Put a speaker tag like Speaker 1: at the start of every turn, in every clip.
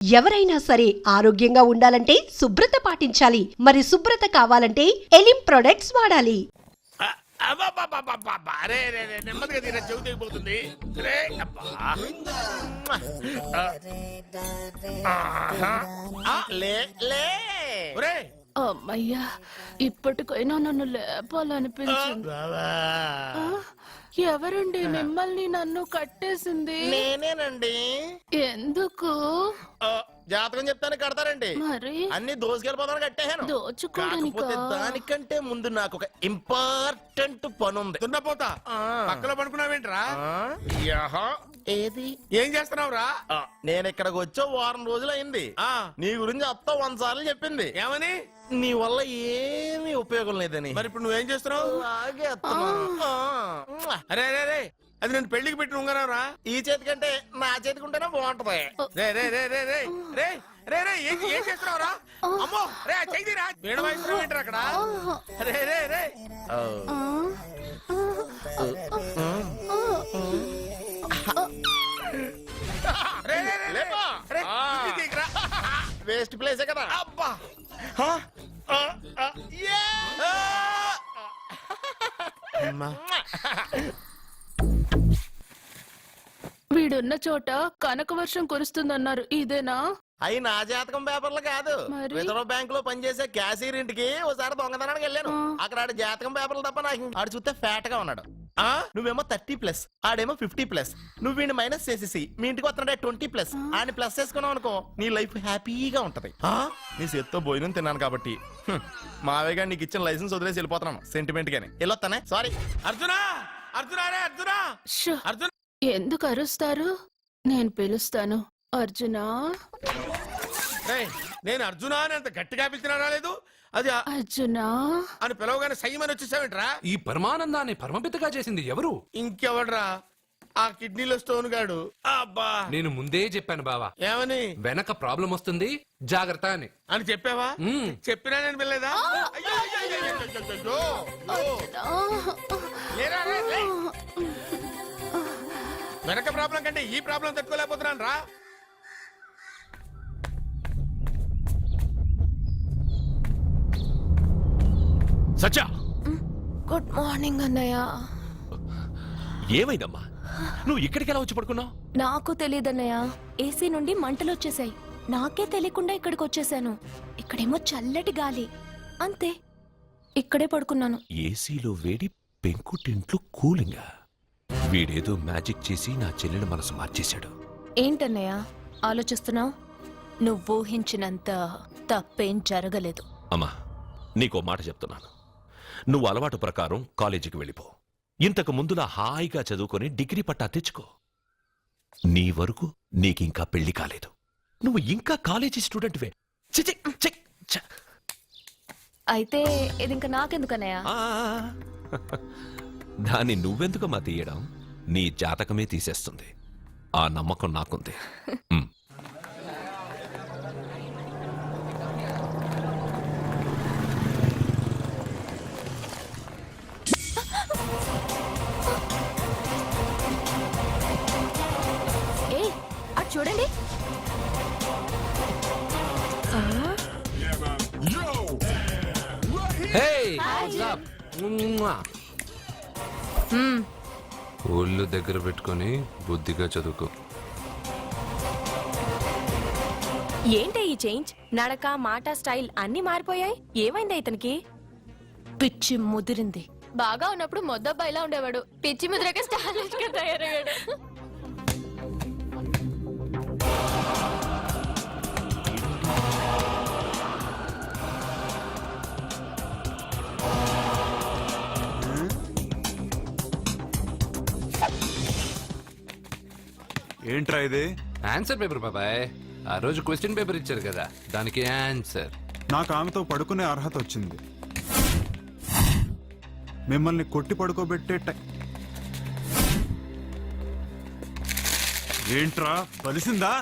Speaker 1: ఎవరైనా సరే ఆరోగ్యంగా ఉండాలంటే శుభ్రత పాటించాలి. మరి శుభ్రత కావాలంటే ఎలిం ప్రొడక్ట్స్ వాడాలి.
Speaker 2: నెమ్మదిగా తీరా చెవి తెగిపోతుంది.
Speaker 3: అమ్మయ్యా, ఇప్పటికైనా నన్ను లేపాలనిపించింది. ఎవరండి మిమ్మల్ని నన్ను కట్టేసింది?
Speaker 2: నేనేనండి.
Speaker 3: ఎందుకు?
Speaker 2: జాతకం చెప్తాను కడతారండి.
Speaker 3: మరి
Speaker 2: అన్ని దోసుకెళ్ళిపోతాను కట్టేహాను. కాకపోతే దానికంటే ముందు నాకు ఒక ఇంపార్టెంట్ పని ఉంది.
Speaker 4: దున్నపోతా పక్కలో పడుకున్నావేంట్రా?
Speaker 2: ఏది
Speaker 4: ఏం చేస్తున్నావురా?
Speaker 2: నేను ఇక్కడికి వచ్చో వారం రోజులు అయింది. నీ గురించి అత్త 100 సార్లు చెప్పింది.
Speaker 4: ఏమని?
Speaker 2: నీ వల్ల ఏమీ ఉపయోగం లేదని.
Speaker 4: మరి ఇప్పుడు నువ్వేం చేస్తున్నావు?
Speaker 2: అలాగే
Speaker 4: అరే అరే రే, అది నేను పెళ్లికి పెట్టిన ఉంగరం రా.
Speaker 2: ఈ చేతి కంటే నా చేతికి ఉంటేనే బాగుంటది.
Speaker 4: రే రే రే రే రే రే రే రే ఏం చేస్తున్నావురా? అమ్మో రే చెయ్యిరా. వీణ వయసు ఏంటారు అక్కడ? రే రే రే
Speaker 2: వేస్ట్ ప్లేసే కదా.
Speaker 4: అబ్బా
Speaker 3: వీడున్న చోట కనక వర్షం కురుస్తుందన్నారు, ఇదేనా?
Speaker 2: అయి నా జాతకం పేపర్లు కాదు.
Speaker 3: మరి?
Speaker 2: రిజర్వ్ బ్యాంక్ లో పనిచేసే క్యాషియర్ ఇంటికి ఒకసారి దొంగతనానికి వెళ్ళాను. అక్కడ ఆడు జాతకం పేపర్లు తప్ప నాకు ఆడు చూస్తే ఫ్యాట్ గా ఉన్నాడు. నువ్వేమో 30+, ఆడేమో 50+. నువ్వు వీడిని మైనస్ చేసేసి మీ ఇంటికి వస్తున్నాడే 20+. ఆడిని ప్లస్ చేసుకున్నావు అనుకో, నీ లైఫ్ హ్యాపీగా ఉంటది. నీ చేత్తో భోజనం తిన్నాను కాబట్టి మావేగా నీకు ఇచ్చిన లైసెన్స్ వదిలేసి వెళ్ళిపోతున్నాను సెంటిమెంట్ గానీ. వెళ్ళొస్తానే. సారీ.
Speaker 4: అర్జునా అర్జునా రే అర్జునా
Speaker 3: షో,
Speaker 4: అర్జున్.
Speaker 3: ఎందుకు అరుస్తారు? నేను పిలుస్తాను. అర్జునా.
Speaker 4: నేను అర్జునా అని అంత గట్టిగా పిలిచినా రాలేదు. అది
Speaker 3: అర్జునా
Speaker 4: అని పిలవగానే సైమని వచ్చేసావేంట్రా?
Speaker 5: ఈ పరమానందాన్ని పరమపితగా చేసింది ఎవరు?
Speaker 4: ఇంకెవడ్రా? ఆ కిడ్నీలో స్టోన్ గాడు. అబ్బా,
Speaker 5: నేను ముందే చెప్పాను బావా,
Speaker 4: ఏమని?
Speaker 5: వెనక ప్రాబ్లం వస్తుంది, జాగ్రత్త అని.
Speaker 4: అని చెప్పావా? చెప్పినా నేను వెళ్ళలేదా? వెనక ప్రాబ్లం కంటే ఈ ప్రాబ్లం తట్టుకోలేకపోతున్నాను రా.
Speaker 6: సత్య,
Speaker 3: గుడ్ మార్నింగ్ అన్నయ్య.
Speaker 6: ఏమైందమ్మా? నువ్వు ఇక్కడికి ఎలా వచ్చి పడుకున్నావు?
Speaker 7: నాకు తెలియదన్నయ్య, ఏసీ నుండి మంటలు వచ్చేసాయి. నాకే తెలియకుండా ఇక్కడికి వచ్చేసాను. ఇక్కడేమో చల్లటి గాలి, అంతే. ఇక్కడే పడుకున్నాను.
Speaker 6: ఏసీలో వేడి, పెంకుటింట్లో కూలింగా. వీడేదో మ్యాజిక్ చేసి నా చెల్లెల మనసు మార్చేశాడు.
Speaker 7: ఏంటన్నయ్య ఆలోచిస్తున్నావు? నువ్వు ఊహించినంత తప్పేం జరగలేదు.
Speaker 6: అమ్మా, నీకో మాట చెప్తున్నాను. నువ్వు అలవాటు ప్రకారం కాలేజీకి వెళ్ళిపో. ఇంతకు ముందులా హాయిగా చదువుకొని డిగ్రీ పట్టా తెచ్చుకో. నీ వరకు నీకింకా పెళ్లి కాలేదు. నువ్వు ఇంకా కాలేజీ స్టూడెంట్వే.
Speaker 7: అయితే ఇది ఇంకా నాకెందుకన్నయ్య?
Speaker 6: దాన్ని నువ్వెందుకమ్మా తీయడం? నీ జాతకమే తీసేస్తుంది. ఆ నమ్మకం నాకుంది.
Speaker 7: చూడండి.
Speaker 5: ఒళ్ళు దగ్గర పెట్టుకొని బుద్ధిగా చదువుకో.
Speaker 7: ఏంటి ఈ చేంజ్? నడక, మాట, స్టైల్ అన్ని మారిపోయాయి. ఏమైంది ఇతనికి? పిచ్చి ముదిరింది.
Speaker 3: బాగా ఉన్నప్పుడు మొద్దబ్బాయిలా ఉండేవాడు, పిచ్చి ముద్రగా స్టైలిష్ గా తయారయ్యాడు.
Speaker 8: ఏంట్రా ఇది?
Speaker 5: ఆన్సర్ పేపర్ బాబాయ్. ఆ రోజు క్వశ్చన్ పేపర్ ఇచ్చారు కదా, దానికి ఆన్సర్.
Speaker 8: నాకు ఆమెతో పడుకునే అర్హత వచ్చింది. మిమ్మల్ని కొట్టి పడుకోబెట్టే ఏంట్రా బలిసిందా?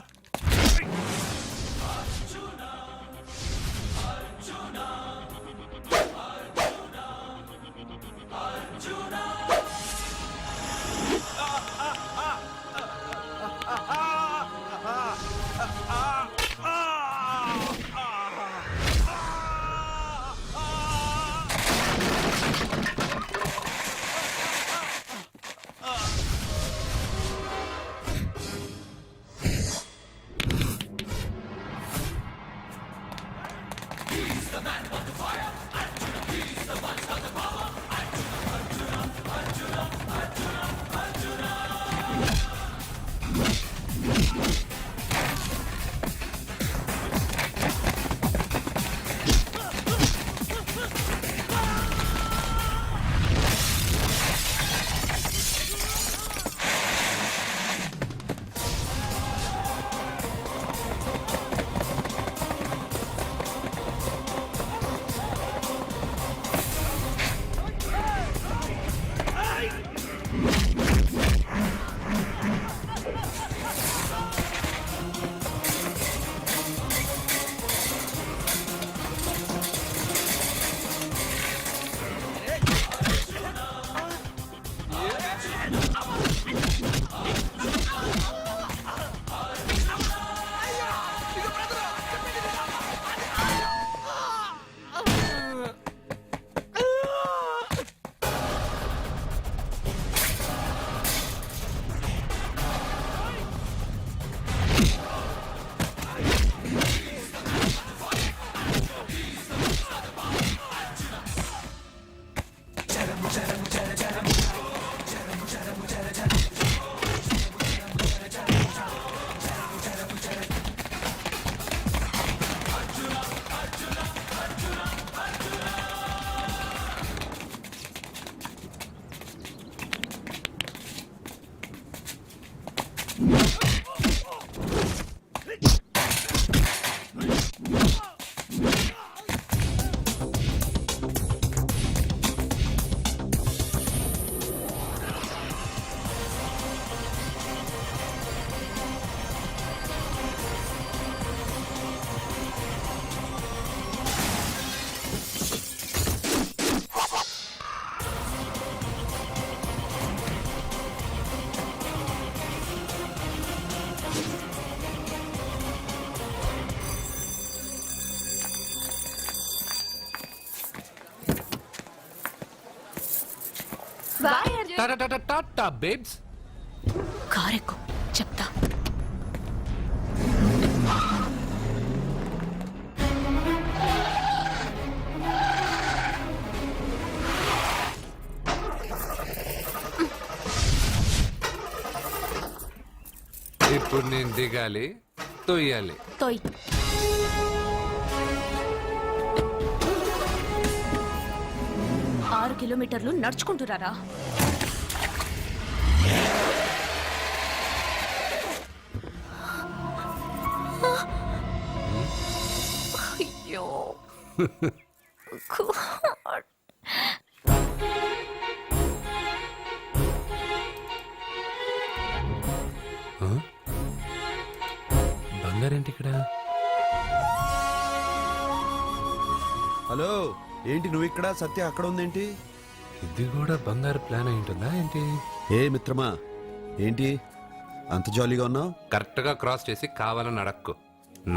Speaker 5: టాటా బేబ్స్.
Speaker 7: కారెక్కు చెప్తా.
Speaker 5: ఇప్పుడు నేను దిగాలి, తొయ్యాలి.
Speaker 7: తోయ్. ఆరు కిలోమీటర్లు నడుచుకుంటురారా? అయ్యో
Speaker 5: బంగారేంటి ఇక్కడ?
Speaker 8: హలో, ఏంటి నువ్వు ఇక్కడ, సత్య అక్కడ ఉందేంటి?
Speaker 5: ఇది కూడా బంగారు ప్లాన్ అయి ఉంటుందా ఏంటి?
Speaker 8: ఏ మిత్రమా, ఏంటి అంత జాలీగా ఉన్నావు?
Speaker 5: కరెక్ట్ గా క్రాస్ చేసి కావాలని అడక్కు.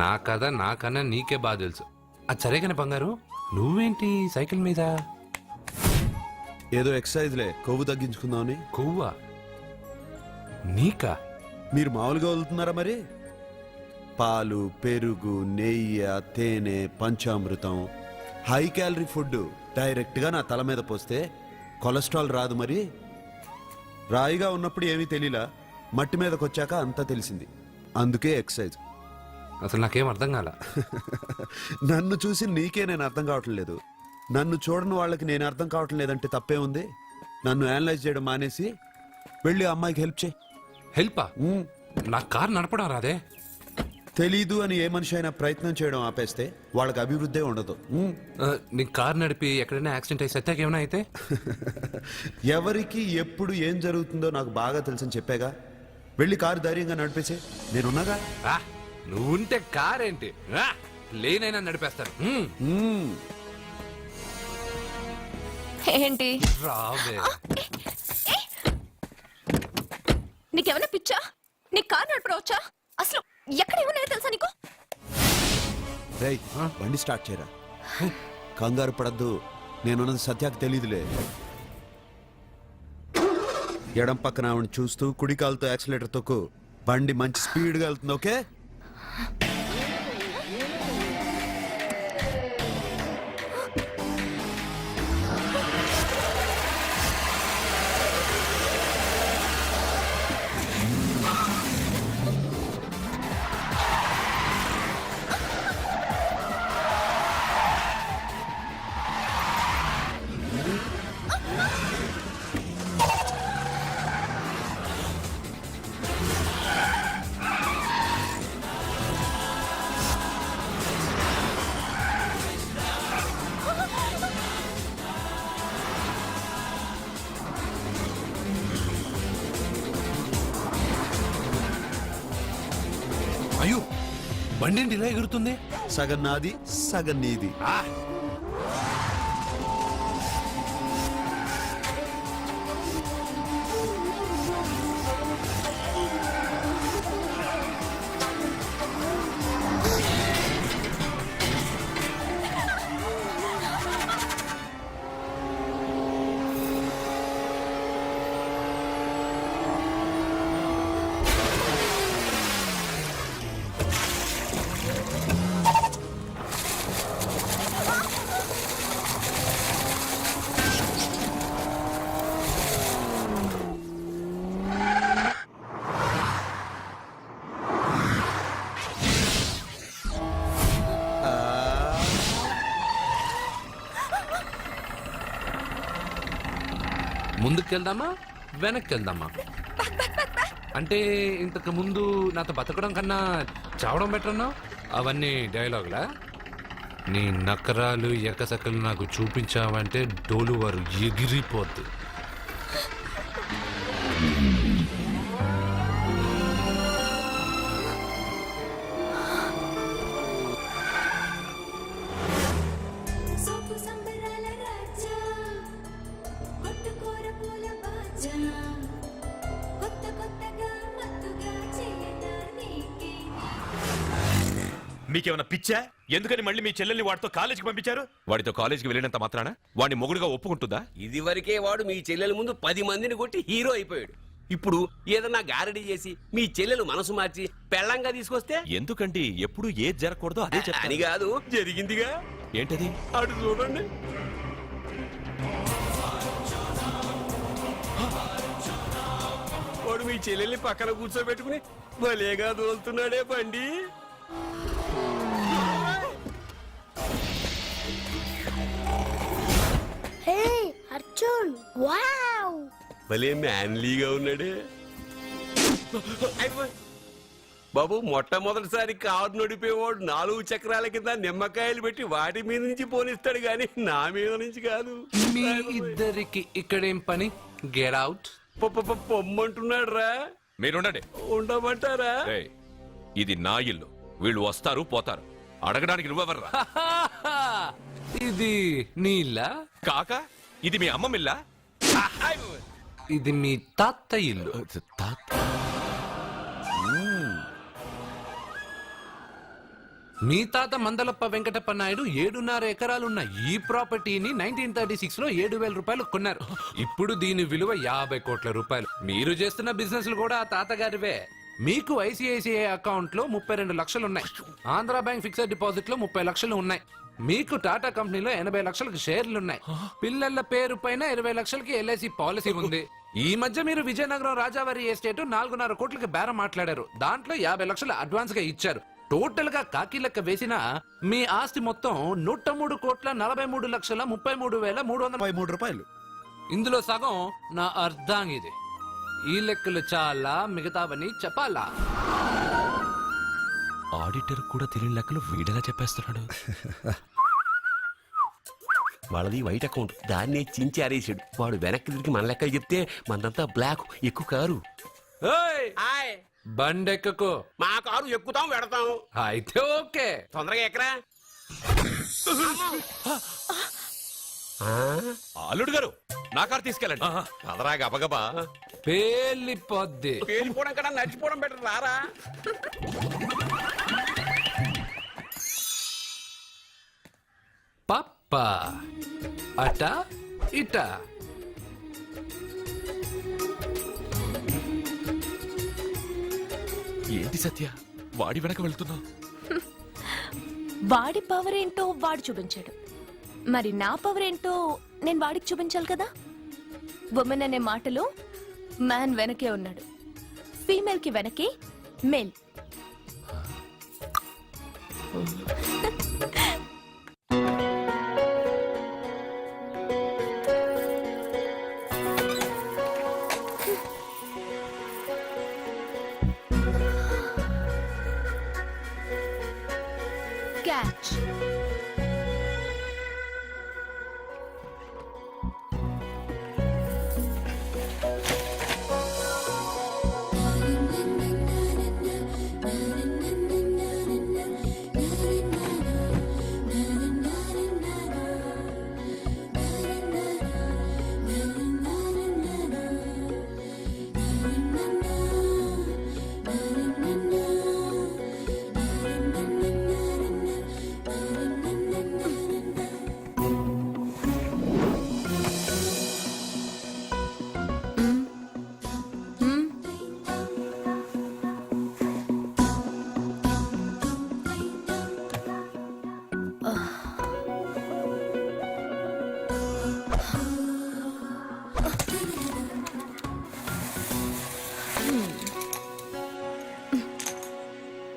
Speaker 5: నా కథ నాకన్నా నీకే బాగా తెలుసు. అది సరే కానీ బంగారు, నువ్వేంటి సైకిల్ మీద?
Speaker 8: ఏదో ఎక్సర్సైజ్లే, కొవ్వు తగ్గించుకుందామని.
Speaker 5: కొవ్వా? నీకా?
Speaker 8: మీరు మామూలుగా వదులుతున్నారా మరి? పాలు, పెరుగు, నెయ్యి, తేనె, panchamrutham, high calorie food direct గా నా తల మీద పోస్తే కొలెస్ట్రాల్ రాదు మరి. రాయిగా ఉన్నప్పుడు ఏమీ తెలియలా, మట్టి మీదకి వచ్చాక అంతా తెలిసింది. అందుకే ఎక్సర్సైజ్.
Speaker 5: అసలు నాకేం అర్థం కాల.
Speaker 8: నన్ను చూసి నీకే నేను అర్థం కావటం లేదు, నన్ను చూడని వాళ్ళకి నేను అర్థం కావటం లేదంటే తప్పే ఉంది. నన్ను అనలైజ్ చేయడం మానేసి వెళ్ళి ఆ అమ్మాయికి హెల్ప్ చేయి.
Speaker 5: హెల్పా? నా కార్ నడపడం రాదే.
Speaker 8: తెలీదు అని ఏ మనిషి అయినా ప్రయత్నం చేయడం ఆపేస్తే వాళ్ళకి అభివృద్ధి ఉండదు.
Speaker 5: నీ కార్ నడిపి ఎక్కడైనా యాక్సిడెంట్ అయి సత్యాకి ఏమైనా అయితే?
Speaker 8: ఎవరికి ఎప్పుడు ఏం జరుగుతుందో నాకు బాగా తెలుసని చెప్పాగా. వెళ్ళి కారు ధైర్యంగా నడిపేసే, నేనున్నాగా.
Speaker 5: ఆ, నువ్వుంటే కార్ ఏంటి, లేనైనా నడిపేస్తాను.
Speaker 7: ఏంటి?
Speaker 5: రావే.
Speaker 7: నీకేమైనా పిచ్చా? నీ కారు నడపవచ్చా? అసలు ఎక్కడ ఏమన్నా తెలుసా నీకు?
Speaker 8: రేయ్, బండి స్టార్ట్ చేయరా. కంగారు పడద్దు, నేనున్నది సత్యాకి తెలీదులే. ఎడం పక్కన ఆవిడ చూస్తూ కుడి కాలుతో యాక్సిలేటర్ తొక్కు. బండి మంచి స్పీడ్గా వెళ్తుంది. ఓకే?
Speaker 5: బండి ఇలా ఎగురుతుంది.
Speaker 8: సగం నాది సగం నీది.
Speaker 5: ముందుకెళ్దామా వెనక్కి వెళ్దామా? అంటే ఇంతకు ముందు నాతో బతకడం కన్నా చావడం బెటర్ అన్నావు. అవన్నీ డైలాగులా? నీ నకరాలు ఎకసకలు నాకు చూపించావంటే డోలు వారు ఎగిరిపోద్ది.
Speaker 6: మీకేమైనా పిచ్చా? ఎందుకని మళ్ళీ మీ చెల్లెల్ని వాడితో కాలేజీకి పంపించారు? వాడితో కాలేజీకి వెళ్ళినంత మాత్రాన వాడిని మొగుడుగా ఒప్పుకుంటుందా?
Speaker 9: ఇదివరకే వాడు మీ చెల్లెల ముందు 10 మందిని కొట్టి హీరో అయిపోయాడు. ఇప్పుడు ఏదన్నా గారడీ చేసి మీ చెల్లెలు మనసు మార్చి పెళ్ళంగా తీసుకొస్తే
Speaker 6: ఎందుకంటే ఎప్పుడు ఏది జరగకూడదో అదే
Speaker 9: అని
Speaker 6: చెప్తాను.
Speaker 9: కాదు, జరిగిందిగా.
Speaker 6: ఏంటది?
Speaker 9: అటు చూడండి. వాడు మీ చెల్లెల్ని పక్కన కూర్చోబెట్టుకుని భలేగా దోలుతున్నాడే బండి.
Speaker 7: అర్జున్ వావ్,
Speaker 9: భలే మ్యాన్లీగా ఉన్నాడే. బాబు, మొట్టమొదటిసారి కారు నడిపేవాడు 4 చక్రాల కింద నిమ్మకాయలు పెట్టి వాటి మీద నుంచి పోనిస్తాడు గాని నా మీద నుంచి కాదు.
Speaker 5: మీ ఇద్దరికి ఇక్కడేం పని? Get out.
Speaker 9: పొమ్మంటున్నాడు రా.
Speaker 6: మీరుండండి.
Speaker 9: ఉండమంటారా?
Speaker 6: ఏయ్, ఇది నా ఇల్లు. వీళ్ళు వస్తారు పోతారు. అడగడానికి నువ్వెవర్రా?
Speaker 5: ఇది నీళ్ళ
Speaker 6: కాక ఇది మీ అమ్మమిల్లా?
Speaker 5: ఇది మీ తాత ఇల్లు. మీ తాత మందలప్ప వెంకటప్ప నాయుడు 7.5 ఎకరాలున్న ఈ ప్రాపర్టీని 1936 లో 7,000 రూపాయలు కొన్నారు. ఇప్పుడు దీని విలువ 50 కోట్ల రూపాయలు. మీరు చేస్తున్న బిజినెస్ కూడా ఆ తాతగారివే. మీకు ఐసిఐసిఐ అకౌంట్ లో 32 లక్షలు ఉన్నాయి. ఆంధ్ర బ్యాంక్ ఫిక్స్డ్ డిపాజిట్ లో 30 లక్షలు ఉన్నాయి. మీకు టాటా కంపెనీలో 80 లక్షలకు షేర్లున్నాయి. పిల్లల పేరు పైన 20 లక్షలకి ఎల్ఐసి పాలసీ ఉంది. ఈ మధ్య మీరు విజయనగరం రాజావారి ఎస్టేట్ 4.5 కోట్లకి బేరం మాట్లాడారు. దాంట్లో 50 లక్షలు అడ్వాన్స్ గా ఇచ్చారు. టోటల్ గా కాకి లెక్క వేసిన మీ ఆస్తి మొత్తం 103,43,33,333
Speaker 8: రూపాయలు.
Speaker 5: ఇందులో సగం నా అర్ధాంగిది. ఈ లెక్కలు చాలా, మిగతావని చెప్పాలా?
Speaker 6: ఆడిటర్ కూడా తెలియని లెక్కలు వీడేలా చెప్పేస్తున్నాడు.
Speaker 9: వాళ్ళది వైట్ అకౌంట్, దాన్నే చించి ఆరేసాడు. వాడు వెనక్కి తిరిగి మన లెక్క చెప్తే మనదంతా బ్లాక్. ఎక్కువ కారు.
Speaker 5: బండెక్కకు.
Speaker 9: మా కారు ఎక్కుతాం పెడతాం.
Speaker 5: అయితే ఓకే,
Speaker 9: తొందరగా ఎక్కరా.
Speaker 6: అల్లుడు గారు, నా కారు తీసుకెళ్ళండి. అదరా గబగబా.
Speaker 5: పేలిపోద్ది.
Speaker 9: పేలిపోవడం కన్నా నడిచిపోవడం బెటర్. రారా.
Speaker 5: పప్ప అట ఇట.
Speaker 6: ఏంటి సత్య, వాడి వెనక వెళ్తున్నావు?
Speaker 7: వాడి పవర్ ఏంటో వాడు చూపించాడు. మరి నా పవర్ ఏంటో నేను వాడికి చూపించాలి కదా. ఉమెన్ అనే మాటలో మ్యాన్ వెనకే ఉన్నాడు, ఫీమేల్ కి వెనకే మేల్. Catch.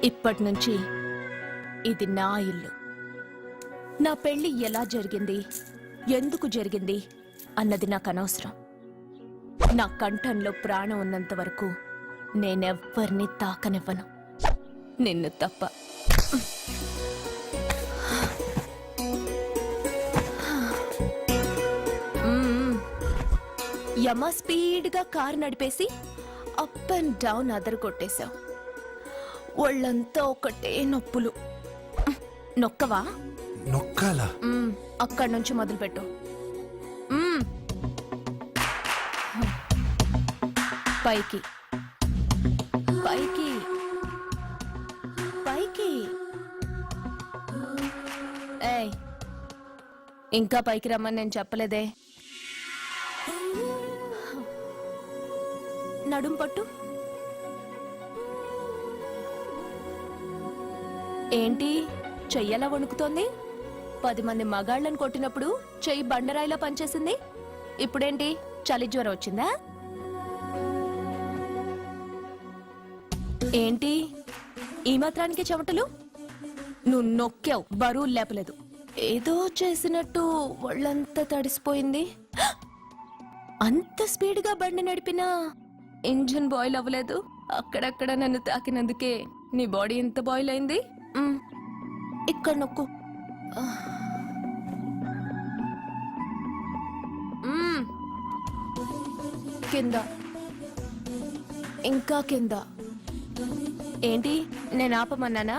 Speaker 7: ఇప్పటి నుంచి ఇది నా ఇల్లు. నా పెళ్లి ఎలా జరిగింది, ఎందుకు జరిగింది అన్నది నాకు అనవసరం. నా కంఠంలో ప్రాణం ఉన్నంత వరకు నేనెవ్వరిని తాకనివ్వను, నిన్ను తప్ప. యమ స్పీడ్గా కారు నడిపేసి అప్ అండ్ డౌన్ అదరు కొట్టేశావు. ఒళ్ళంతా ఒకటే నొప్పులు. నొక్కవా?
Speaker 5: నొక్కాలా?
Speaker 7: అక్కడి నుంచి మొదలుపెట్టు. పైకి పైకి పైకి. ఏయ్, ఇంకా పైకి రమ్మని నేను చెప్పలేదే. నడుం పట్టు. ఏంటి చెయ్యలా వణుకుతోంది? 10 మంది మగాళ్ళని కొట్టినప్పుడు చెయ్యి బండరాయిలా పనిచేసింది. ఇప్పుడేంటి చలి జ్వరం వచ్చిందా? ఏంటి ఈ మాత్రానికి చెమటలు? నువ్వు నొక్కావు, బరువు లేపలేదు. ఏదో చేసినట్టు ఒళ్ళంతా తడిసిపోయింది. అంత స్పీడ్గా బండి నడిపినా ఇంజిన్ బాయిల్ అవ్వలేదు. అక్కడక్కడ నన్ను తాకినందుకే నీ బాడీ ఎంత బాయిల్ అయింది. ఇక్కడ నొక్కు. కింద, ఇంకా కింద. ఏంటి నేను ఆపమన్నానా?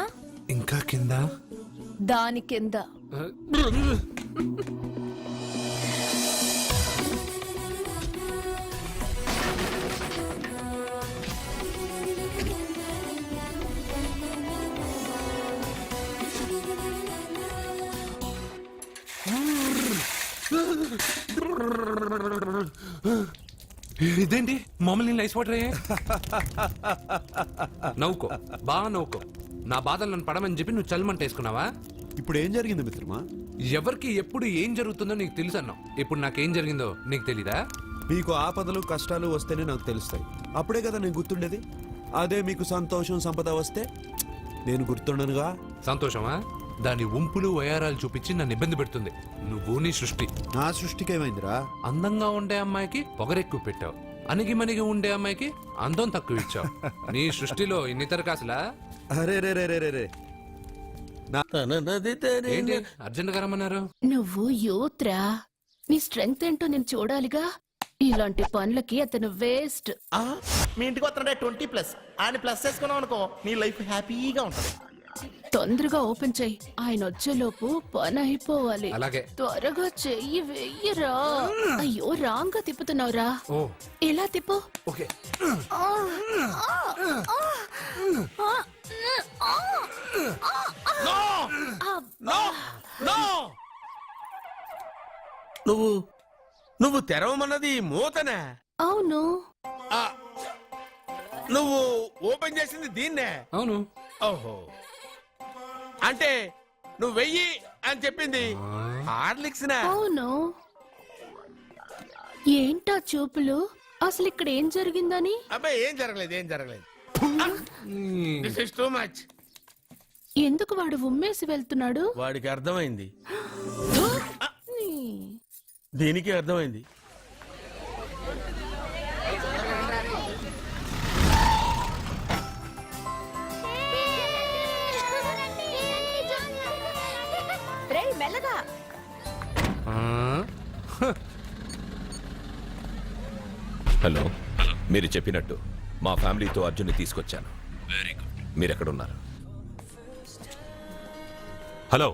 Speaker 5: ఇంకా కింద,
Speaker 7: దాని కింద.
Speaker 5: ఇదేంటి మమ్మల్ని ఐస్ వాటర్ అయ్యే? నవ్వుకో, బాగా నవ్వుకో. నా బాధలు నన్ను పడమని చెప్పి నువ్వు చల్మంటేసుకున్నావా?
Speaker 8: ఇప్పుడు ఏం జరిగింది మిత్రమా?
Speaker 5: ఎవరికి ఎప్పుడు ఏం జరుగుతుందో నీకు తెలుసు అన్నావు. ఇప్పుడు నాకేం జరిగిందో నీకు తెలీదా?
Speaker 8: మీకు ఆపదలు కష్టాలు వస్తేనే నాకు తెలుస్తాయి. అప్పుడే కదా నేను గుర్తుండేది. అదే మీకు సంతోషం సంపద వస్తే నేను గుర్తుండనుగా.
Speaker 5: సంతోషమా? దాని ఉంపులు వయారాలు చూపించి నన్ను ఇబ్బంది పెడుతుంది. నువ్వు నీ సృష్టి.
Speaker 8: నా సృష్టికి ఏమైందిరా?
Speaker 5: అందంగా ఉండే అమ్మాయికి పొగరెక్కువ పెట్టావు, అణిగి మణిగి ఉండే అమ్మాయికి అందం తక్కువ ఇచ్చావు. నీ సృష్టిలో ఇన్ని తరకాసులా?
Speaker 8: అరే రే రే రే రే.
Speaker 5: ఏంటి అర్జెంట్ గా రమ్మన్నారు?
Speaker 7: నువ్వు యూత్రా, నీ స్ట్రెంగ్త్ ఏంటో నేను చూడాలిగా. ఇలాంటి పనులకి అతను వేస్ట్.
Speaker 2: మీ ఇంటికి వస్తున్నాడే 20+. ఆయన ప్లస్ చేసుకున్నావు అనుకో, నీ లైఫ్ హ్యాపీగా ఉంటుంది.
Speaker 7: తొందరగా ఓపెన్ చెయ్యి, ఆయన వచ్చేలోపు పని అయిపోవాలి.
Speaker 5: అలాగే.
Speaker 7: త్వరగా చెయ్యి వెయ్యరా. అయ్యో రాంగ్ గా తిప్పుతున్నావురా.
Speaker 5: ఓ,
Speaker 7: ఎలా తిప్పు.
Speaker 5: ఓకే.
Speaker 4: నువ్వు తెరవమన్నది మూతనే.
Speaker 7: అవును.
Speaker 4: నువ్వు ఓపెన్ చేసింది దీన్నే.
Speaker 5: అవును.
Speaker 4: ఓహో, అంటే నువ్వు వెయ్యి అని చెప్పింది హార్లిక్స్.
Speaker 7: అవును. ఏంటా చూపులు? అసలు ఇక్కడ ఏం జరిగిందని?
Speaker 4: అబ్బాయి ఏం జరగలేదు. This is too much.
Speaker 7: ఎందుకు వాడు ఉమ్మేసి వెళ్తున్నాడు?
Speaker 4: వాడికి అర్థమైంది, దీనికి అర్థమైంది.
Speaker 7: మెల్లగా.
Speaker 6: హలో, మీరు చెప్పినట్టు మా ఫ్యామిలీతో అర్జున్ని తీసుకొచ్చాను. Very good. మీరెక్కడున్నారు? హలో,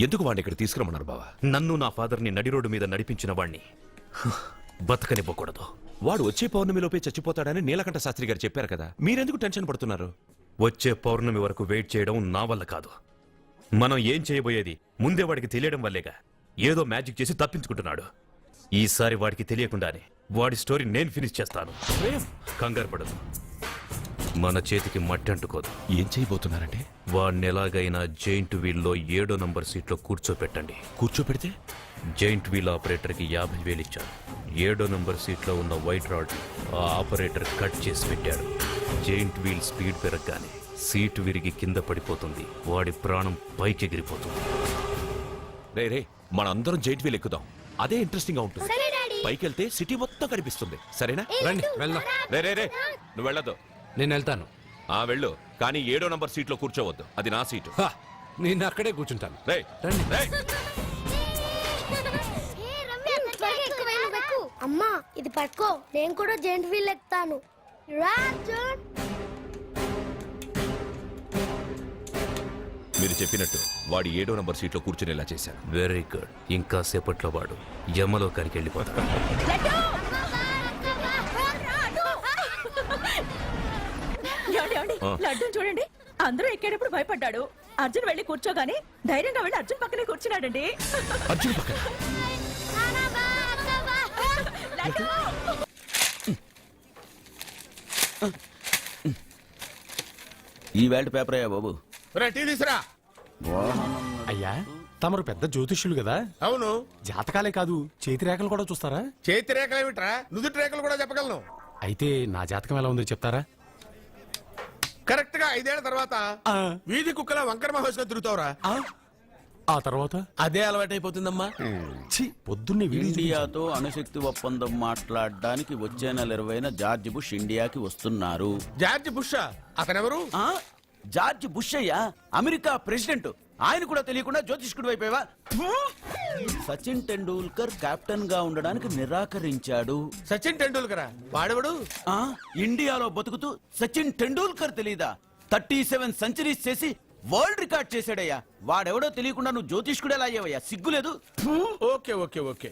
Speaker 6: ఎందుకు వాడిని ఇక్కడ తీసుకురమ్మన్నారు బావా?
Speaker 10: నన్ను నా ఫాదర్ని నడి రోడ్డు మీద నడిపించిన వాణ్ణి బతకనివ్వకూడదు.
Speaker 6: వాడు వచ్చే పౌర్ణమిలోపే చచ్చిపోతాడని నీలకంఠ శాస్త్రి గారు చెప్పారు కదా, మీరెందుకు టెన్షన్ పడుతున్నారు?
Speaker 10: వచ్చే పౌర్ణమి వరకు వెయిట్ చేయడం నా వల్ల కాదు. మనం ఏం చేయబోయేది ముందే వాడికి తెలియడం వల్లేగా. ఏదో మ్యాజిక్ చేసి తప్పించుకుంటున్నాడు. ఈసారి వాడికి తెలియకుండానే వాడి స్టోరీ నేను ఫినిష్ చేస్తాను. కంగారు పడదు. మన చేతికి మట్టి అంటుకోదు.
Speaker 6: ఏం చేయబోతున్నారంటే?
Speaker 10: వాడిని ఎలాగైనా జైంట్ వీల్లో 7వ నంబర్ సీట్లో కూర్చోపెట్టండి.
Speaker 6: కూర్చోపెడితే
Speaker 10: జైంట్ వీల్ ఆపరేటర్కి 50,000 ఇచ్చాను. 7వ నంబర్ సీట్లో ఉన్న వైట్ రాడ్ ఆ ఆపరేటర్ కట్ చేసి పెట్టాడు. జైంట్ వీల్ స్పీడ్ పెరగగానే సీటు విరిగి కింద పడిపోతుంది. వాడి ప్రాణం పైకి ఎగిరిపోతుంది.
Speaker 6: రే మనందరం జైంట్ వీల్ ఎక్కుదాం. అదే ఇంట్రెస్టింగ్ గా ఉంటుంది. పైకెళ్తే సిటీ మొత్తం కనిపిస్తుంది. సరేనా?
Speaker 5: రండి వెళ్దాం.
Speaker 6: రే నువ్వు వెళ్ళదు.
Speaker 5: నేను వెళ్తాను.
Speaker 6: వెళ్ళు, కానీ 7వ నంబర్ సీట్లో కూర్చోవద్దు. అది నా సీటు.
Speaker 5: హా, నేను అక్కడే కూర్చుంటాను.
Speaker 6: రేయ్,
Speaker 5: రండి.
Speaker 6: రేయ్.
Speaker 11: అమ్మా ఇది పట్టుకో, నేను కూడా జెంట్ వీల్ ఎక్కుతాను.
Speaker 6: మీరు చెప్పినట్టు వాడి 7వ నంబర్ సీట్లో కూర్చునేలా చేశాను.
Speaker 10: Very good. ఇంకా సేపట్లో వాడు యమలోకానికి వెళ్ళిపోతాడు.
Speaker 7: లడ్డు చూడండి, అందరూ ఎక్కేటప్పుడు భయపడ్డాడు. అర్జున్ వెళ్ళి కూర్చోగానే ధైర్యంగా వెళ్ళి అర్జున్ పక్కనే కూర్చున్నాడండి.
Speaker 6: అర్జున్ పక్కన
Speaker 12: ఈ వేల్ట్ పేపర్ అయ్యా బాబు.
Speaker 4: రే టీ తీసురా.
Speaker 13: అయ్యా తమరు పెద్ద జ్యోతిష్యులు కదా,
Speaker 4: అవును.
Speaker 13: జాతకాలే కాదు చేతి రేఖలు కూడా చూస్తారా?
Speaker 4: చేతి రేఖలు ఏమిట్రా, నుదుటి రేఖలు కూడా చెప్పగలను.
Speaker 13: అయితే నా జాతకం ఎలా ఉందో చెప్తారా?
Speaker 4: కరెక్ట్ గా 5 ఏళ్ల తర్వాత వీధి కుక్కల వంకర మహోత్సవం తిరుగుతావురా.
Speaker 13: ఆ తర్వాత
Speaker 4: అదే అలవాటైపోతుందమ్మా.
Speaker 13: పొద్దున్నే
Speaker 12: ఇండియాతో అణుశక్తి ఒప్పందం మాట్లాడడానికి వచ్చే నెల 20న జార్జ్ బుష్ ఇండియాకి వస్తున్నారు.
Speaker 4: జార్జ్ బుష్ అతనెవరు?
Speaker 12: జార్జ్ బుష్ అయ్యా, అమెరికా ప్రెసిడెంట్. ఆయన కూడా తెలియకుండా జ్యోతిష్కుడు వైపోయావా? సచిన్ టెండూల్కర్ కెప్టెన్ గా ఉండడానికి నిరాకరించాడు.
Speaker 4: సచిన్ టెండూల్కర్ వాడెవడు?
Speaker 12: ఇండియాలో బతుకుతూ సచిన్ టెండూల్కర్ తెలీదా? 37 సెంచరీస్ చేసి వరల్డ్ రికార్డ్ చేశాడయ్యా. వాడెవడో తెలియకుండా నువ్వు జ్యోతిష్కుడు ఎలా అయ్యావయ్యా? సిగ్గులేదు.
Speaker 4: Okay okay okay.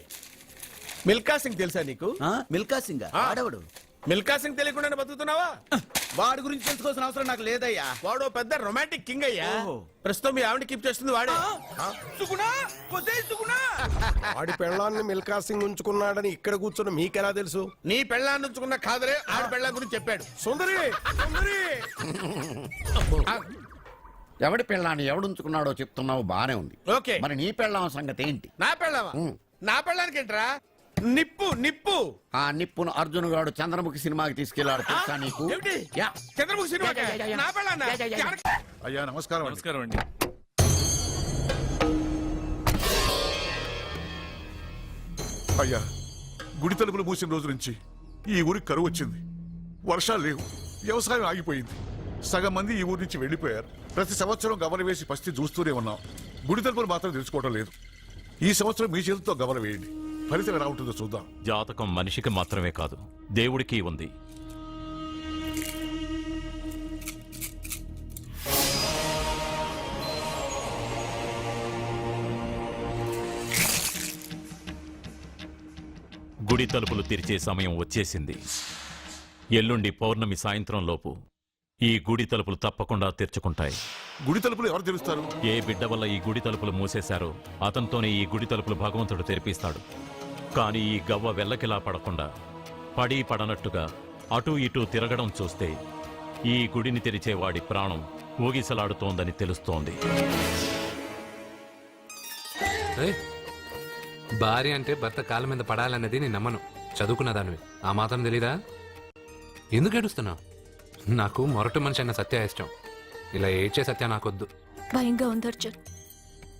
Speaker 4: Milkha Singh తెలుసా నీకు?
Speaker 12: మిల్కా సింగ్ వాడెవడు?
Speaker 4: మిల్కా సింగ్ తెలియకుండా బతుకుతున్నావా?
Speaker 12: వాడి గురించి తెలుసుకోవాల్సిన అవసరం నాకు లేదయ్యా.
Speaker 4: వాడు పెద్ద రొమాంటిక్ కింగ్ అయ్యా. ప్రస్తుతం మీ ఆవిడ కీప్ చేస్తుంది వాడే.
Speaker 14: ఆడి పెళ్ళాన్ని మిల్కా సింగ్ ఉంచుకున్నాడని ఇక్కడ కూర్చొని మీకెలా తెలుసు?
Speaker 4: నీ పెళ్ళాన్ని ఉంచుకున్న కాదరే ఆడి పెళ్ళాం గురించి చెప్పాడు.
Speaker 14: సుందరి సుందరి
Speaker 15: ఎవడి పెళ్ళాన్ని ఎవడుంచుకున్నాడో చెప్తున్నావు, బానే ఉంది.
Speaker 4: ఓకే,
Speaker 15: మరి నీ పెళ్ళాం సంగతి ఏంటి?
Speaker 4: నా పెళ్ళామా? నా పెళ్ళానికి ఏంట్రా? నిప్పు నిప్పు.
Speaker 15: ఆ నిప్పును అర్జున్ గాడు చంద్రముఖి సినిమాకి తీసుకెళ్లాడు, తెలుసా నీకు? యా.
Speaker 4: చంద్రముఖి సినిమా నా పెళ్ళాన్నా?
Speaker 14: అయ్యా నమస్కారం.
Speaker 10: నమస్కారం అండి.
Speaker 14: అయ్యా గుడి తలుపులు మూసిన రోజు నుంచి ఈ ఊరికి కరువు వచ్చింది. వర్షాలు లేవు, వ్యవసాయం ఆగిపోయింది. సగం మంది ఈ ఊరి నుంచి వెళ్లిపోయారు. ప్రతి సంవత్సరం గమన వేసి పరిస్థితి చూస్తూనే ఉన్నాం. గుడి తలుపులు మాత్రం తెలుసుకోవడం లేదు. ఈ సంవత్సరం మీ చేతితో గమన వేయండి, ఫలితం ఎలా ఉంటుందో చూద్దాం.
Speaker 6: జాతకం మనిషికి మాత్రమే కాదు, దేవుడికి ఉంది. గుడి తలుపులు తెరిచే సమయం వచ్చేసింది. ఎల్లుండి పౌర్ణమి సాయంత్రం లోపు ఈ గుడి తలుపులు తప్పకుండా తెరుచుకుంటాయి.
Speaker 14: గుడి తలుపులు ఎవరు తెరుస్తారు?
Speaker 6: ఏ బిడ్డ వల్ల ఈ గుడి తలుపులు మూసేశారో అతనితోనే ఈ గుడి తలుపులు భగవంతుడు తెరిపిస్తాడు. కానీ ఈ గవ్వ వెల్లకిలా పడకుండా పడి పడనట్టుగా అటూ ఇటూ తిరగడం చూస్తే ఈ గుడిని తెరిచే వాడి ప్రాణం ఊగిసలాడుతోందని తెలుస్తోంది.
Speaker 5: భార్య అంటే భర్త కాళ్ళ మీద పడాలన్నది నేను నమ్మను. చదువుకున్న దానివి, ఆ మాత్రం తెలీదా? ఎందుకు ఏడుస్తున్నావు? నాకు మొరటు మనిషి అన్న సత్య ఇష్టం. ఇలా ఏడ్చే సత్య నాకొద్దు.
Speaker 7: భయంగా ఉంది అర్జున్.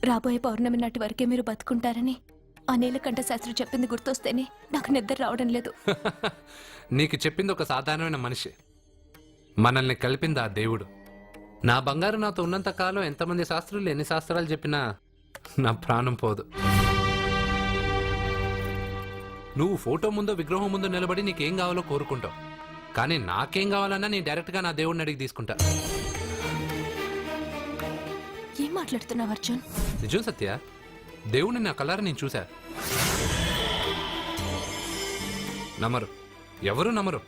Speaker 7: రాబోయే పౌర్ణమి నాటి వరకే మీరు బతుకుంటారని ఆ నీలకంఠ శాస్త్రి చెప్పింది గుర్తొస్తేనే నాకు నిద్ర రావడం లేదు.
Speaker 5: నీకు చెప్పింది ఒక సాధారణమైన మనిషి, మనల్ని కలిపింది ఆ దేవుడు. నా బంగారు నాతో ఉన్నంత కాలం ఎంతమంది శాస్త్రులు ఎన్ని శాస్త్రాలు చెప్పినా నా ప్రాణం పోదు. నువ్వు ఫోటో ముందో విగ్రహం ముందో నిలబడి నీకేం కావాలో కోరుకుంటావు, కానీ నాకేం కావాలన్నా నేను డైరెక్ట్గా నా దేవుడిని అడిగి తీసుకుంటా.
Speaker 7: ఏం మాట్లాడుతున్నావు అర్జున్?
Speaker 5: నిజం సత్య, దేవుడిని నా కళ్ళారా నేను చూశా. నమ్మరు, ఎవరు నమ్మరు.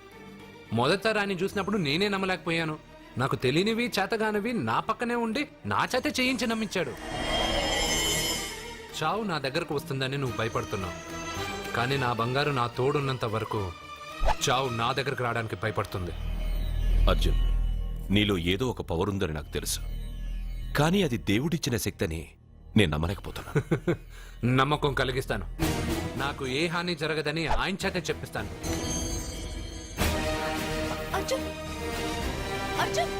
Speaker 5: మొదటిసారి ఆయన చూసినప్పుడు నేనే నమ్మలేకపోయాను. నాకు తెలియనివి చేతగానివి నా పక్కనే ఉండి నా చేత చేయించి నమ్మించాడు. చావు నా దగ్గరకు వస్తుందని నువ్వు భయపడుతున్నావు, కానీ నా బంగారు నా తోడున్నంత వరకు చావు నా దగ్గరకు రావడానికి భయపడుతుంది.
Speaker 6: అర్జున్, నీలో ఏదో ఒక పవర్ ఉందని నాకు తెలుసు, కానీ అది దేవుడిచ్చిన శక్తి అని నేను నమ్మలేకపోతున్నా.
Speaker 5: నమ్మకం కలిగిస్తాను. నాకు ఏ హాని జరగదని ఆయన చేత చెప్పిస్తాను.
Speaker 7: అర్జున్ అర్జున్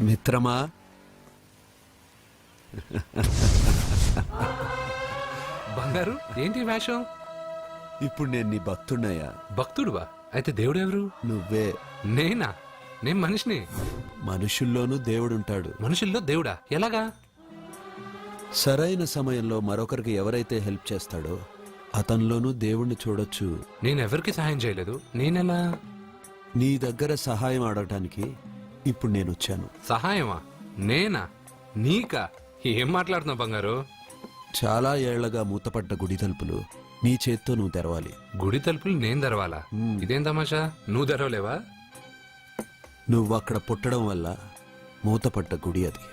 Speaker 8: మిత్రమా,
Speaker 5: బంగారు ఏంటి వేషం?
Speaker 8: ఇప్పుడు నేను నీ భక్తున్నయ్యా.
Speaker 5: భక్తుడువా? అయితే దేవుడు ఎవరు?
Speaker 8: నువ్వే.
Speaker 5: నేనా? నేను మనిషిని.
Speaker 8: మనుషుల్లోనూ దేవుడుంటాడు.
Speaker 5: మనుషుల్లో దేవుడా? ఎలాగా?
Speaker 8: సరైన సమయంలో మరొకరికి ఎవరైతే హెల్ప్ చేస్తాడో అతనిలోనూ దేవుణ్ణి చూడొచ్చు.
Speaker 5: నేనెవరికి సహాయం చేయలేదు. నేనెలా?
Speaker 8: నీ దగ్గర సహాయం అడగటానికి ఇప్పుడు నేను వచ్చాను.
Speaker 5: సహాయమా? నేనా? నీకా? ఏం మాట్లాడుతున్నావు బంగారు?
Speaker 8: చాలా ఏళ్లగా మూతపడ్డ గుడి తలుపులు నీ చేత్తో నువ్వు తెరవాలి.
Speaker 5: గుడి తలుపులు నేను తెరవాలా? ఇదేం తమాషా? నువ్వు తెరవలేవా?
Speaker 8: నువ్వు అక్కడ పుట్టడం వల్ల మూతపడ్డ గుడి అది.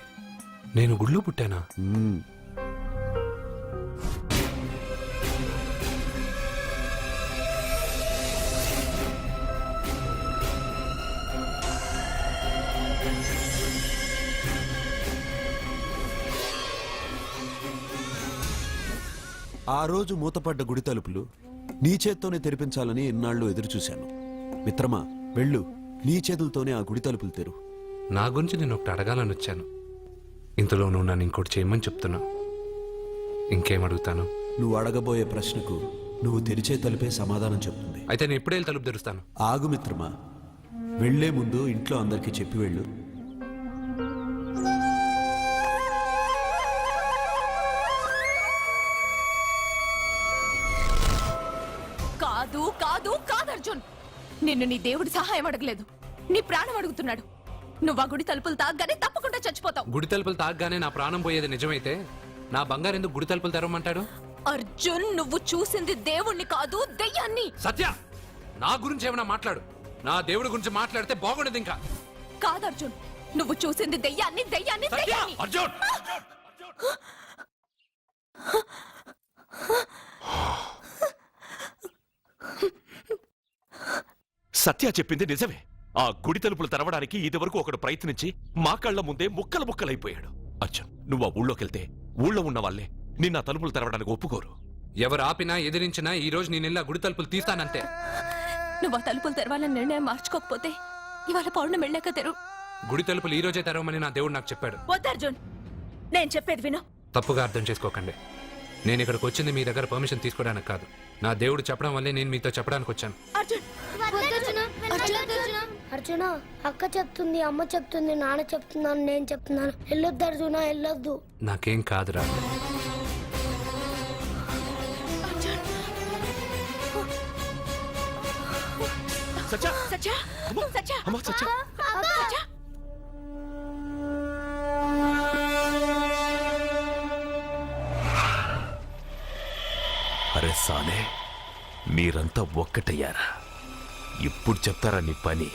Speaker 5: నేను గుడిలో పుట్టానా?
Speaker 8: ఆ రోజు మూతపడ్డ గుడి తలుపులు నీ చేత్తోనే తెరిపించాలని ఇన్నాళ్ళు ఎదురుచూశాను. మిత్రమా, వెళ్ళు, నీ చేతులతోనే ఆ గుడి తలుపులు తెరు.
Speaker 5: నా గురించి నేను ఒకటి అడగాలని వచ్చాను. ఇంతలో నువ్వు నన్ను ఇంకోటి చేయమని చెప్తున్నా. ఇంకేం అడుగుతాను?
Speaker 8: నువ్వు అడగబోయే ప్రశ్నకు నువ్వు తెరిచే తలుపే సమాధానం చెప్తుంది.
Speaker 5: అయితే నేను ఇప్పుడే తలుపు తెరుస్తాను.
Speaker 8: ఆగు మిత్రమా, వెళ్లే ముందు ఇంట్లో అందరికీ చెప్పి వెళ్ళు.
Speaker 7: కాదు కాదు కాదు అర్జున్, నిన్ను నీ దేవుడి సహాయం అడగలేదు, నీ ప్రాణం అడుగుతున్నాడు. నువ్వు ఆ గుడి తలుపులు తాగ్గానే తప్పకుండా చచ్చిపోతావు.
Speaker 5: గుడి తలుపులు తాగ్గానే నా ప్రాణం పోయేది నిజమైతే నా బంగారు ఎందుకు గుడి తలుపులు తెరవమంటాడు?
Speaker 7: అర్జున్, నువ్వు చూసింది దేవుణ్ణి కాదు, దెయ్యాన్ని.
Speaker 5: సత్య, నా గురించి ఏమైనా మాట్లాడు. నా దేవుడి గురించి మాట్లాడితే బాగుండదు. ఇంకా
Speaker 7: కాదు అర్జున్, నువ్వు చూసింది దెయ్యాన్ని, దెయ్యాన్ని, దెయ్యాన్ని.
Speaker 6: అర్జున్! సత్య చెప్పింది నిజమే. ఆ గుడి తలుపులు తెరవడానికి ఇదివరకు ఒకడు ప్రయత్నించి మా కళ్ళ ముందే ముక్కలు ముక్కలైపోయాడు. అర్జున్, నువ్వు ఆ ఊళ్ళోకెళ్తే ఊళ్ళో ఉన్న వాళ్ళే నిన్న తలుపులు తెరవడానికి ఒప్పుకోరు.
Speaker 5: ఎవరు ఆపినా ఎదిరించినా ఈ రోజు నేను గుడి తలుపులు తీస్తానంతే.
Speaker 7: నువ్వు ఆ తలుపులు తెరవాలని నిర్ణయం మార్చుకోకపోతే ఇవాళ పౌర్ణమి వెళ్ళాక తెరు.
Speaker 5: గుడి తలుపులు ఈ రోజే తెరవమని నా దేవుడు నాకు చెప్పాడు.
Speaker 7: వద్దు అర్జున్, నేను చెప్పేది విను.
Speaker 5: తప్పుగా అర్థం చేసుకోకండి. నేను ఇక్కడికి వచ్చింది మీ దగ్గర పర్మిషన్ తీసుకోవడానికి కాదు. నా దేవుడు చెప్పడం వల్లే నేను మీతో చెప్పడానికి వచ్చాను.
Speaker 11: అర్జున, అక్క చెప్తుంది, అమ్మ చెప్తుంది, నాన్న చెప్తున్నాను, నేను చెప్తున్నాను. వెళ్ళొద్దు అర్జున, వెళ్ళొద్దు.
Speaker 5: నాకేం కాదురా.
Speaker 6: సత్య!
Speaker 7: సత్య! సత్య!
Speaker 6: అమ్మా, సత్య!
Speaker 7: సత్య!
Speaker 6: అరే సాలే, మీరంతా ఒక్కటయ్యారా? ఇప్పుడు చెప్తారా నీ పని?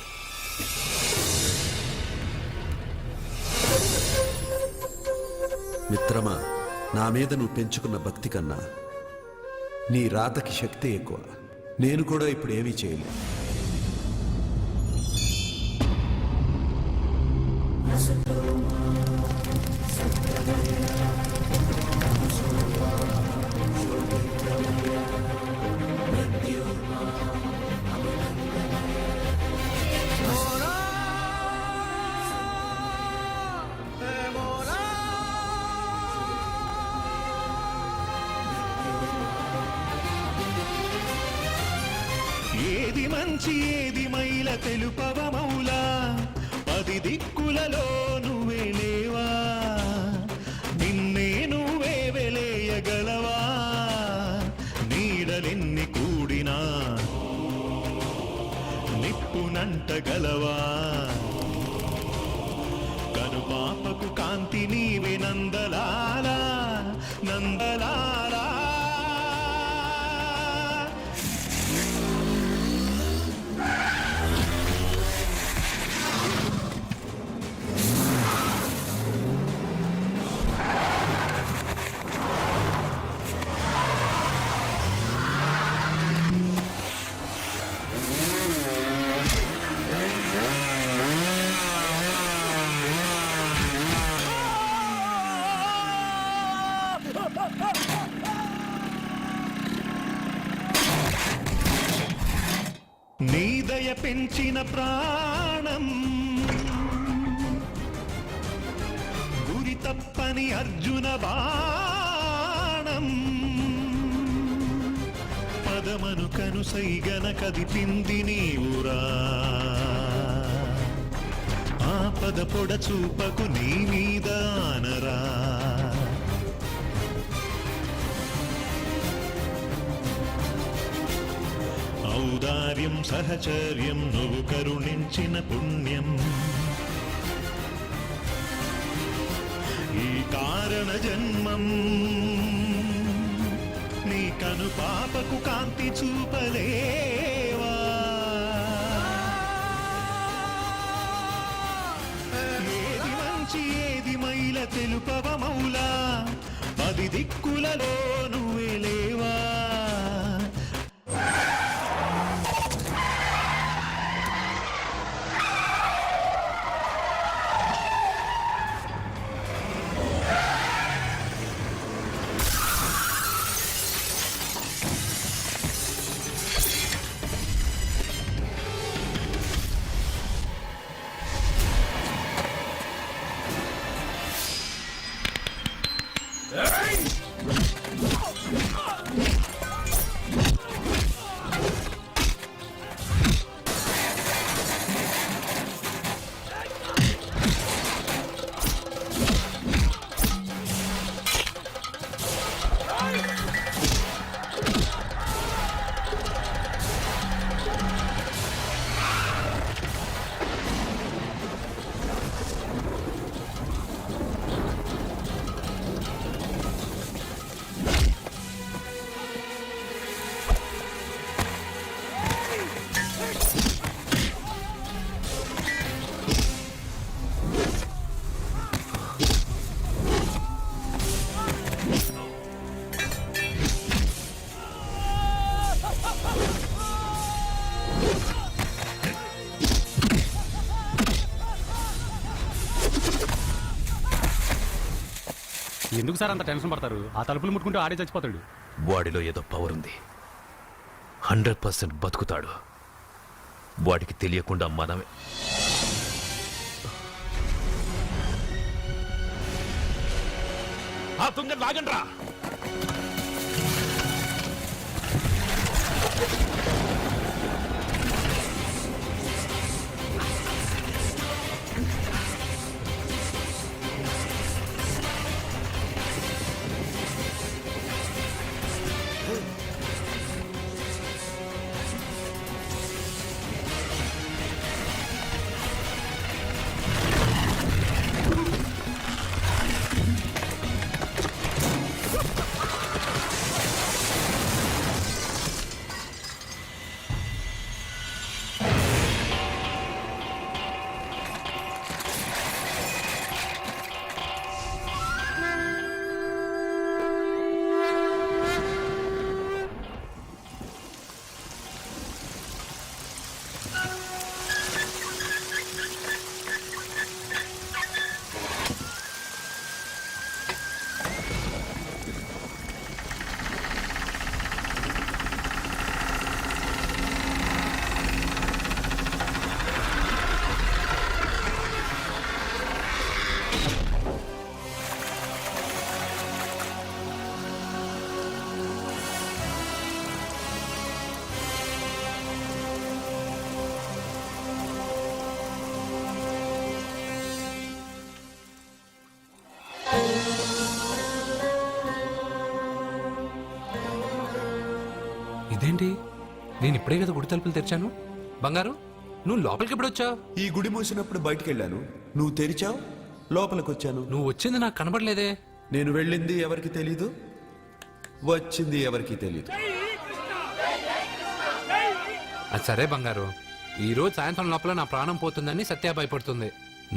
Speaker 8: మిత్రమా, నా మీద నువ్వు పెంచుకున్న భక్తి కన్నా నీ రాతకి శక్తి ఎక్కువ. నేను కూడా ఇప్పుడు ఏమీ చేయలేదు.
Speaker 16: ఏది మంచి ఏది మైల తెలుపవ మౌలా, 10 దిక్కులలో నువ్వే లేవా, నిన్నే నువ్వే వెలేయగలవా, నీడలెన్ని కూడినా నిప్పునంటగలవా, కనుపాపకు కాంతి నీవే నందలాలా, నందలాలా. పెంచిన ప్రాణం గురి తప్పని అర్జున బాణం పదమను కనుసైగన కదిపింది నీవురా ఆపద పొడ చూపకు నీ మీద ఆనరా ఔదార్యం సహచర్యం నువ్వు కరుణించిన పుణ్యం ఈ కారణ జన్మం నీ కను పాపకు కాంతి చూపలేవా ఏది మంచి ఏది మైల తెలుపవ మౌలా 10 దిక్కులలో నువ్వే లేవా
Speaker 13: ఎందుకు సార్ అంత టెన్షన్ పడతారు? ఆ తలుపులు ముట్టుకుంటూ ఆడే చచ్చిపోతాడు.
Speaker 6: వాడిలో ఏదో పవర్ ఉంది. 100% బతుకుతాడు. వాడికి తెలియకుండా మనమే ఆ తుంగ లాగండ్రా.
Speaker 5: ఇదేంటి? నేను ఇప్పుడే కదా గుడి తలుపులు తెరిచాను. బంగారు, నువ్వు లోపలికి ఎప్పుడు వచ్చావు?
Speaker 8: ఈ గుడి మూసినప్పుడు బయటికి వెళ్ళాను. నువ్వు తెరిచావు, లోపలికి వచ్చాను.
Speaker 5: నువ్వు వచ్చింది నాకు కనబడలేదే.
Speaker 8: నేను వెళ్ళింది ఎవరికి తెలీదు, వచ్చింది ఎవరికి తెలీదు.
Speaker 5: అది సరే బంగారు, ఈ రోజు సాయంత్రం లోపల నా ప్రాణం పోతుందని సత్య భయపడుతుంది.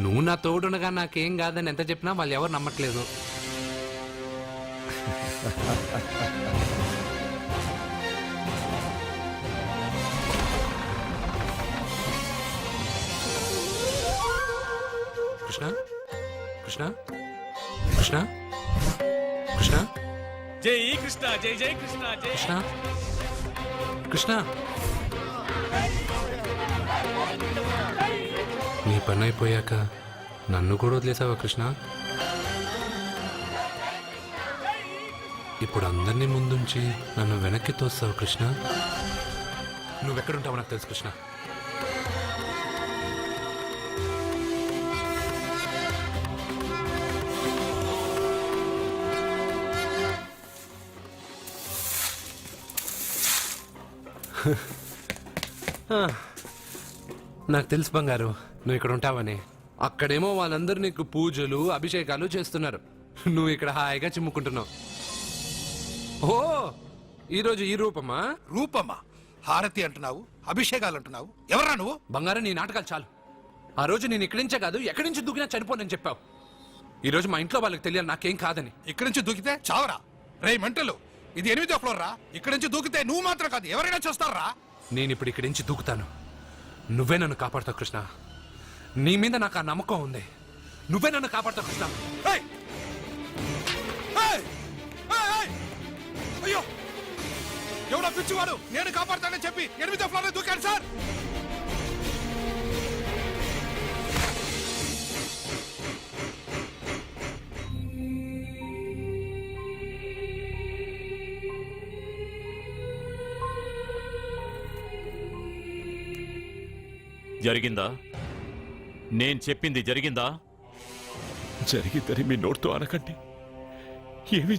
Speaker 5: నువ్వు నా తోడునగా నాకేం కాదని ఎంత చెప్పినా వాళ్ళు ఎవరు నమ్మట్లేదు. కృష్ణ కృష్ణ కృష్ణ కృష్ణ
Speaker 9: జై కృష్ణ, జై జై కృష్ణ, జై
Speaker 5: కృష్ణ కృష్ణ పని అయిపోయాక నన్ను కూడా వదిలేసావా కృష్ణ? ఇప్పుడు అందరినీ ముందుంచి నన్ను వెనక్కి తోస్తావు కృష్ణ. నువ్వెక్కడుంటావో నాకు తెలుసు కృష్ణ. నాకు తెలుసు బంగారు నువ్వు ఇక్కడ ఉంటావని. అక్కడేమో వాళ్ళందరూ నీకు పూజలు అభిషేకాలు చేస్తున్నారు, నువ్వు ఇక్కడ హాయిగా చిమ్ముకుంటున్నావు. ఓ ఈరోజు ఈ రూపమా?
Speaker 4: రూపమ్మా, హారతి అంటున్నావు, అభిషేకాలు అంటున్నావు. ఎవరా నువ్వు?
Speaker 5: బంగారం నీ నాటకాలు చాలు. ఆ రోజు నేను ఇక్కడి నుంచే కాదు ఎక్కడి నుంచి దూకినా చనిపోనని చెప్పావు. ఈ రోజు మా ఇంట్లో వాళ్ళకి తెలియాలి నాకేం కాదని.
Speaker 4: ఇక్కడి నుంచి దూకితే చావరా? రే మెంటలు, ఇది 8వ ఫ్లోర్ రా. ఇక్కడి నుంచి దూకితే నువ్వు మాత్రం కాదు ఎవరైనా చూస్తారా?
Speaker 5: నేను ఇప్పుడు ఇక్కడి నుంచి దూకుతాను, నువ్వే నన్ను కాపాడుతావు కృష్ణ. నీ మీద నాకు ఆ నమ్మకం ఉంది, నువ్వే నన్ను కాపాడుతావు కృష్ణ.
Speaker 4: ఏయ్! ఏయ్! ఏయ్! ఏయ్! అయ్యో, ఎవడో పిచ్చివాడు నేను కాపాడుతానని చెప్పి 8వ ఫ్లోర్ లో దూకాడు సార్.
Speaker 10: జరిగిందా? నేను చెప్పింది జరిగిందా?
Speaker 6: జరిగిందని మీ నోటితో అనకండి. ఏమీ